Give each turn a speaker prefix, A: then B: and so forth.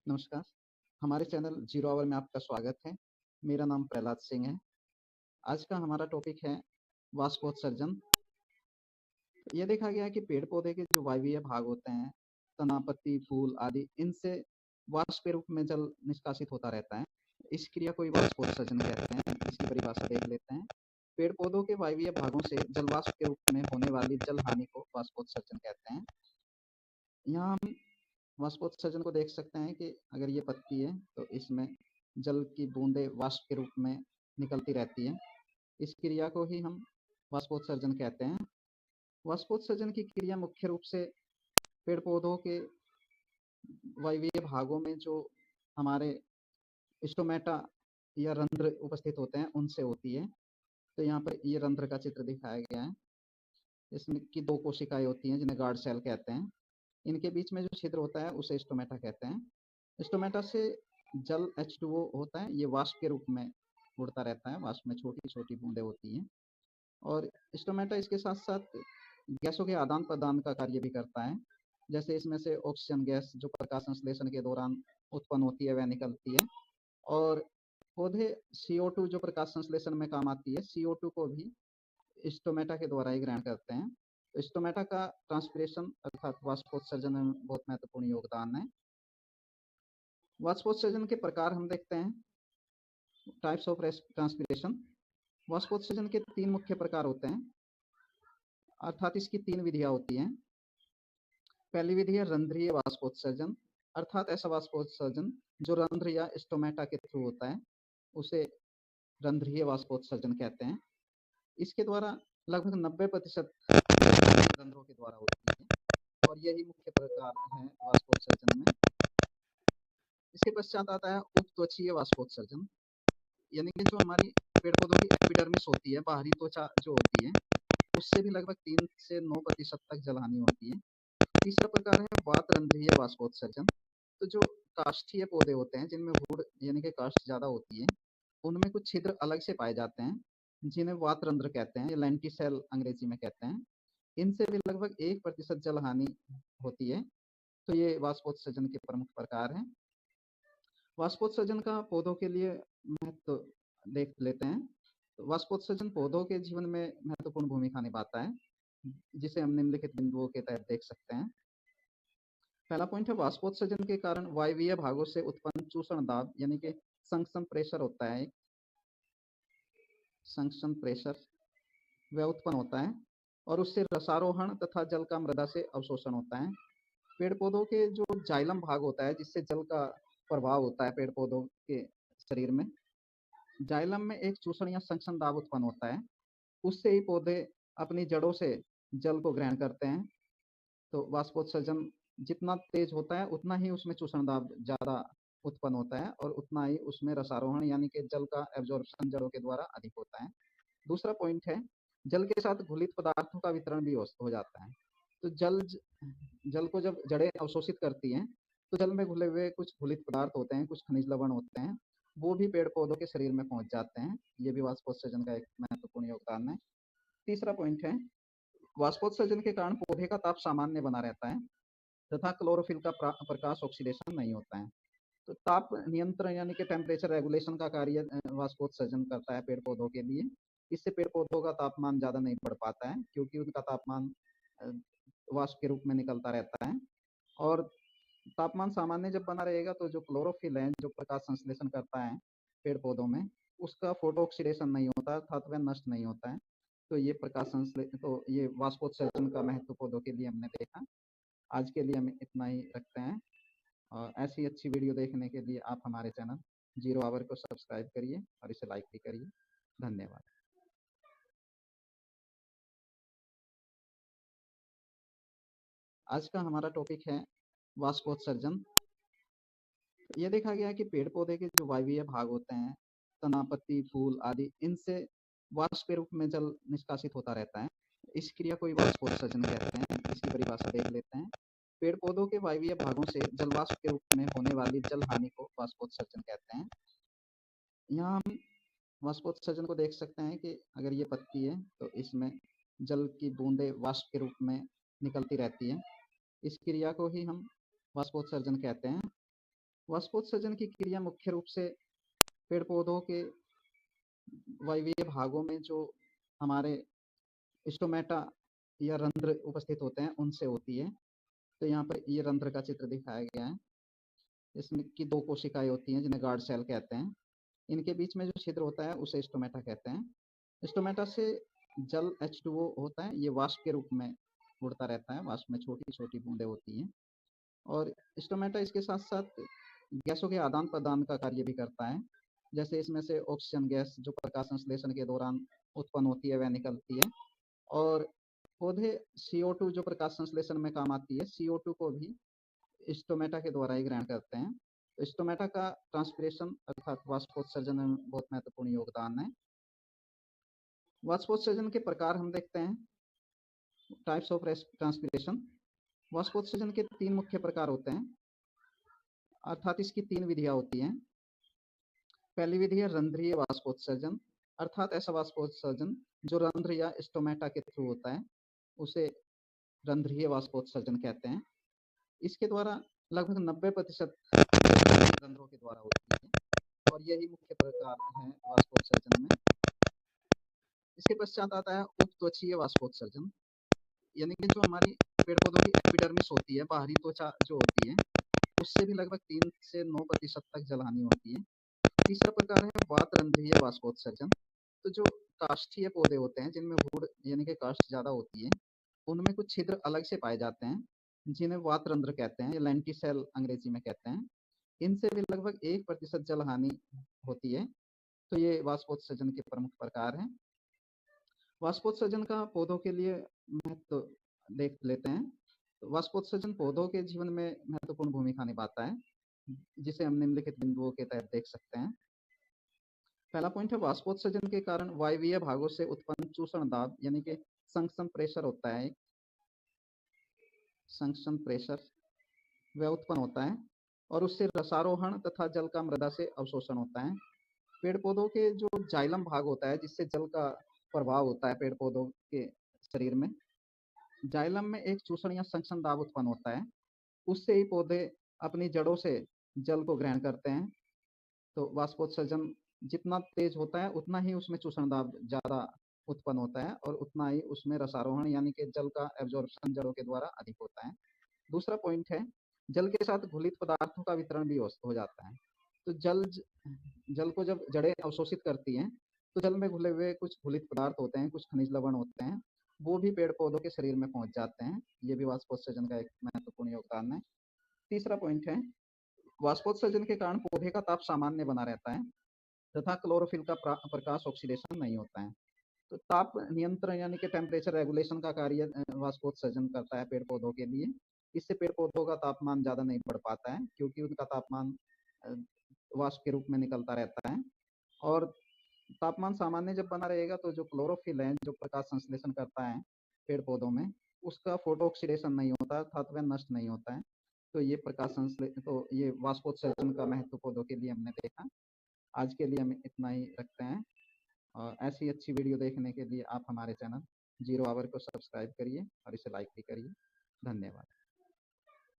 A: नमस्कार, हमारे channel zero our में आपका स्वागत है। मेरा नाम प्रहलाद सिंह है। आज का हमारा टॉपिक है वाष्पोत्सर्जन। ये देखा गया है कि पेड़-पौधे के जो वायवीय भाग होते हैं, तना, पत्ती, फूल आदि, इनसे वाष्प के रूप में जल निष्कासित होता रहता है। इस क्रिया को ही वाष्पोत्सर्जन कहते हैं। इसकी परिभाषा देख लेते हैं। पेड़-पौधों के वायवीय भागों से जल वाष्प के रूप में होने वाली जल हानि को वाष्पोत्सर्जन कहते हैं। यहाँ हम वाष्पोत्सर्जन को देख सकते हैं कि अगर ये पत्ती है तो इसमें जल की बूंदें वाष्प के रूप में निकलती रहती हैं। इस क्रिया को ही हम वाष्पोत्सर्जन कहते हैं। वाष्पोत्सर्जन की क्रिया मुख्य रूप से पेड़ पौधों के वायवीय भागों में जो हमारे स्टोमेटा या रंध्र उपस्थित होते हैं उनसे होती है। तो यहाँ पर ये रंध्र का चित्र दिखाया गया है। इसमें की दो कोशिकाएं होती हैं जिन्हें गार्ड सेल कहते हैं। इनके बीच में जो छिद्र होता है उसे स्टोमेटा कहते हैं। स्टोमेटा से जल H2O होता है, ये वाष्प के रूप में उड़ता रहता है। वाष्प में छोटी छोटी बूंदें होती हैं और स्टोमेटा इसके साथ साथ गैसों के आदान प्रदान का कार्य भी करता है। जैसे इसमें से ऑक्सीजन गैस जो प्रकाश संश्लेषण के दौरान उत्पन्न होती है वह निकलती है और पौधे CO2 जो प्रकाश संश्लेषण में काम आती है, CO2 को भी स्टोमेटा के द्वारा ही ग्रहण करते हैं। तो स्टोमेटा का ट्रांसपिरेशन अर्थात वाष्पोत्सर्जन में बहुत महत्वपूर्ण योगदान है। वाष्पोत्सर्जन के प्रकार हम देखते हैं। Types of transpiration. वाष्पोत्सर्जन के 3 मुख्य प्रकार होते हैं, अर्थात इसकी 3 विधियां होती हैं। पहली विधि है रंध्रीय वाष्पोत्सर्जन, अर्थात ऐसा वाष्पोत्सर्जन जो रंध्र या स्टोमेटा के थ्रू होता है, उसे रंध्रीय वाष्पोत्सर्जन कहते हैं। इसके द्वारा लगभग 90% रंध्रों के द्वारा होती है और यही मुख्य प्रकार है वाष्पोत्सर्जन में। इसके पश्चात आता है उपत्वचीय वाष्पोत्सर्जन, यानी कि जो हमारी पेड़ पौधों की एपिडर्मिस होती है, बाहरी त्वचा जो होती है, उससे भी लगभग 3 से 9% तक जलहानि होती है। तीसरा प्रकार है वातरंध्रीय वाष्पोत्सर्जन। तो जो काष्ठीय पौधे होते हैं जिनमें वुड यानी कि काष्ठ ज्यादा होती है, उनमें कुछ छिद्र अलग से पाए जाते हैं जिन्हें वातरंध्र कहते हैं या लेंटिसेल अंग्रेजी में कहते हैं। इनसे भी लगभग 1% जलहानि होती है। तो ये वाष्पोत्सर्जन के प्रमुख प्रकार हैं। वाष्पोत्सर्जन का पौधों के लिए महत्व देख लेते हैं। तो वाष्पोत्सर्जन पौधों के जीवन में महत्वपूर्ण भूमिका निभाता है, जिसे हम निम्नलिखित बिंदुओं के तहत देख सकते हैं। पहला पॉइंट है वाष्पोत्सर्जन के कारण वायवीय भागों से उत्पन्न चूषण दाब यानी कि संक्शन प्रेशर होता है। संक्शन प्रेशर वह उत्पन्न होता है और उससे रसारोहण तथा जल का मृदा से अवशोषण होता है। पेड़ पौधों के जो जाइलम भाग होता है जिससे जल का प्रभाव होता है पेड़ पौधों के शरीर में, जाइलम में एक चूषण या संक्शन दाब उत्पन्न होता है। उससे ही पौधे अपनी जड़ों से जल को ग्रहण करते हैं। तो वाष्पोत्सर्जन जितना तेज होता है उतना ही उसमें चूषण दाब ज्यादा उत्पन्न होता है और उतना ही उसमें रसारोहण यानी कि जल का एब्जॉर्प्शन जड़ों के द्वारा अधिक होता है। दूसरा पॉइंट है जल के साथ घुलित पदार्थों का वितरण भी हो जाता है। तो जल को जब जड़ें अवशोषित करती हैं तो जल में घुले हुए कुछ घुलित पदार्थ होते हैं, कुछ खनिज लवण होते हैं, वो भी पेड़ पौधों के शरीर में पहुंच जाते हैं। ये भी वाष्पोत्सर्जन का एक महत्वपूर्ण योगदान है। तीसरा पॉइंट है वाष्पोत्सर्जन के कारण पौधे का ताप सामान्य बना रहता है तथा क्लोरोफिल का प्रकाश ऑक्सीडेशन नहीं होता है। तो ताप नियंत्रण यानी कि टेम्परेचर रेगुलेशन का कार्य वाष्पोत्सर्जन करता है पेड़ पौधों के लिए। इससे पेड़ पौधों का तापमान ज्यादा नहीं बढ़ पाता है क्योंकि उनका तापमान वाष्प के रूप में निकलता रहता है। और तापमान सामान्य जब बना रहेगा तो जो क्लोरोफिल है जो प्रकाश संश्लेषण करता है पेड़ पौधों में, उसका फोटो ऑक्सीडेशन नहीं होता अर्थात वह नष्ट नहीं होता है। तो ये प्रकाश संश्लेषण तो ये वाष्पोत्सर्जन का महत्व पौधों के लिए हमने देखा। आज के लिए हम इतना ही रखते हैं और ऐसी अच्छी वीडियो देखने के लिए आप हमारे चैनल ज़ीरो आवर को सब्सक्राइब करिए और इसे लाइक भी करिए। धन्यवाद। आज का हमारा टॉपिक है वाष्पोत्सर्जन। ये देखा गया है कि पेड़ पौधे के जो वायवीय भाग होते हैं, तना, पत्ती, फूल आदि, इनसे वाष्प के रूप में जल निष्कासित होता रहता है। इस क्रिया को ही वाष्पोत्सर्जन कहते हैं। इसकी परिभाषा देख लेते हैं। पेड़ पौधों के वायवीय भागों से जल वाष्प के रूप में होने वाली जल हानि को वाष्पोत्सर्जन कहते हैं। यहाँ हम वाष्पोत्सर्जन को देख सकते हैं कि अगर ये पत्ती है तो इसमें जल की बूंदें वाष्प के रूप में निकलती रहती है। इस क्रिया को ही हम वाष्पोत्सर्जन कहते हैं। वाष्पोत्सर्जन की क्रिया मुख्य रूप से पेड़ पौधों के वायवीय भागों में जो हमारे स्टोमेटा या रंध्र उपस्थित होते हैं उनसे होती है। तो यहाँ पर ये रंध्र का चित्र दिखाया गया है। इसमें की 2 कोशिकाएं होती हैं जिन्हें गार्ड सेल कहते हैं। इनके बीच में जो छिद्र होता है उसे स्टोमेटा कहते हैं। स्टोमेटा से जल H2O होता है, ये वाष्प के रूप में उड़ता रहता है। वाष्प में छोटी-छोटी बूंदें होती हैं और स्टोमेटा इसके साथ-साथ गैसों के आदान-प्रदान का कार्य भी करता है। जैसे इसमें से ऑक्सीजन गैस जो प्रकाश संश्लेषण के दौरान उत्पन्न होती है वह निकलती है और पौधे CO2 जो प्रकाश संश्लेषण में काम आती है, CO2 को भी स्टोमेटा के द्वारा ही ग्रहण करते हैं। तो स्टोमेटा का ट्रांसपिरेशन अर्थात वाष्पोत्सर्जन में बहुत महत्वपूर्ण योगदान है। वाष्पोत्सर्जन के प्रकार हम देखते हैं, टाइप्स ऑफ ट्रांसपिरेशन। वाष्पोत्सर्जन के 3 मुख्य प्रकार होते हैं, अर्थात इसकी 3 विधियां होती हैं। पहली विधि है रंध्रीय वाष्पोत्सर्जन, अर्थात ऐसा वाष्पोत्सर्जन जो रंध्र या स्टोमेटा के थ्रू होता है, उसे रंध्रीय वाष्पोत्सर्जन कहते हैं। इसके द्वारा लगभग 90% रंध्रों के द्वारा होती है और यही मुख्य प्रकार है वाष्पोत्सर्जन में। इसके पश्चात आता है उपत्वचीय वाष्पोत्सर्जन, यानी कि जो हमारी पेड़ पौधों की एपिडर्मिस होती है, बाहरी त्वचा जो होती है, उससे भी लगभग 3 से 9% तक जलहानि होती है। तीसरा प्रकार है वातरंध्रीय वाष्पोत्सर्जन। तो जो काष्ठीय पौधे होते हैं जिनमें वुड यानी कि काष्ठ ज्यादा होती है, उनमें कुछ छिद्र अलग से पाए जाते हैं जिन्हें वातरंध्र कहते हैं या लेंटिसेल अंग्रेजी में कहते हैं। इनसे भी लगभग 1% जलहानि होती है। तो ये वाष्पोत्सर्जन के प्रमुख प्रकार हैं। वाष्पोत्सर्जन का पौधों के लिए महत्व देख लेते हैं। वाष्पोत्सर्जन पौधों के जीवन में महत्वपूर्ण भूमिका निभाता है, जिसे हम निम्नलिखित बिंदुओं के तहत देख सकते हैं। पहला पॉइंट है वाष्पोत्सर्जन के कारण वायवीय भागों से उत्पन्न चूषण दाब यानी कि संक्शन प्रेशर होता है। संक्शन प्रेशर वह उत्पन्न होता है और उससे रसारोहण तथा जल का मृदा से अवशोषण होता है। पेड़ पौधों के जो जाइलम भाग होता है जिससे जल का प्रभाव होता है पेड़ पौधों के शरीर में, जाइलम में एक चूषण या संक्शन दाब उत्पन्न होता है, उससे ही पौधे अपनी जड़ों से जल को ग्रहण करते हैं। तो वाष्पोत्सर्जन जितना तेज होता है उतना ही उसमें चूषण दाब ज्यादा उत्पन्न होता है और उतना ही उसमें रसारोहण यानी कि जल का एब्जॉर्प्शन जड़ों के द्वारा अधिक होता है। दूसरा पॉइंट है जल के साथ घुलित पदार्थों का वितरण भी हो जाता है। तो जल को जब जड़ें अवशोषित करती हैं तो जल में घुले हुए कुछ घुलित पदार्थ होते हैं, कुछ खनिज लवण होते हैं, वो भी पेड़ पौधों के शरीर में पहुंच जाते हैं। ये भी वाष्पोत्सर्जन का एक महत्वपूर्ण योगदान है। तीसरा पॉइंट है वाष्पोत्सर्जन के कारण पौधे का ताप सामान्य बना रहता है तथा क्लोरोफिल का प्रकाश ऑक्सीडेशन नहीं होता है। तो ताप नियंत्रण यानी कि टेम्परेचर रेगुलेशन का कार्य वाष्पोत्सर्जन करता है पेड़ पौधों के लिए। इससे पेड़ पौधों का तापमान ज्यादा नहीं बढ़ पाता है क्योंकि उनका तापमान वाष्प के रूप में निकलता रहता है और तापमान सामान्य जब बना रहेगा तो जो क्लोरोफिल है जो प्रकाश संश्लेषण करता है पेड़ पौधों में, उसका फोटो ऑक्सीडेशन नहीं होता अर्थात वह नष्ट नहीं होता है। तो ये प्रकाश संश्लेषण तो ये वाष्पोत्सर्जन का महत्व पौधों के लिए हमने देखा। आज के लिए हम इतना ही रखते हैं और ऐसी अच्छी वीडियो देखने के लिए आप हमारे चैनल जीरो आवर को सब्सक्राइब करिए और इसे लाइक भी करिए। धन्यवाद।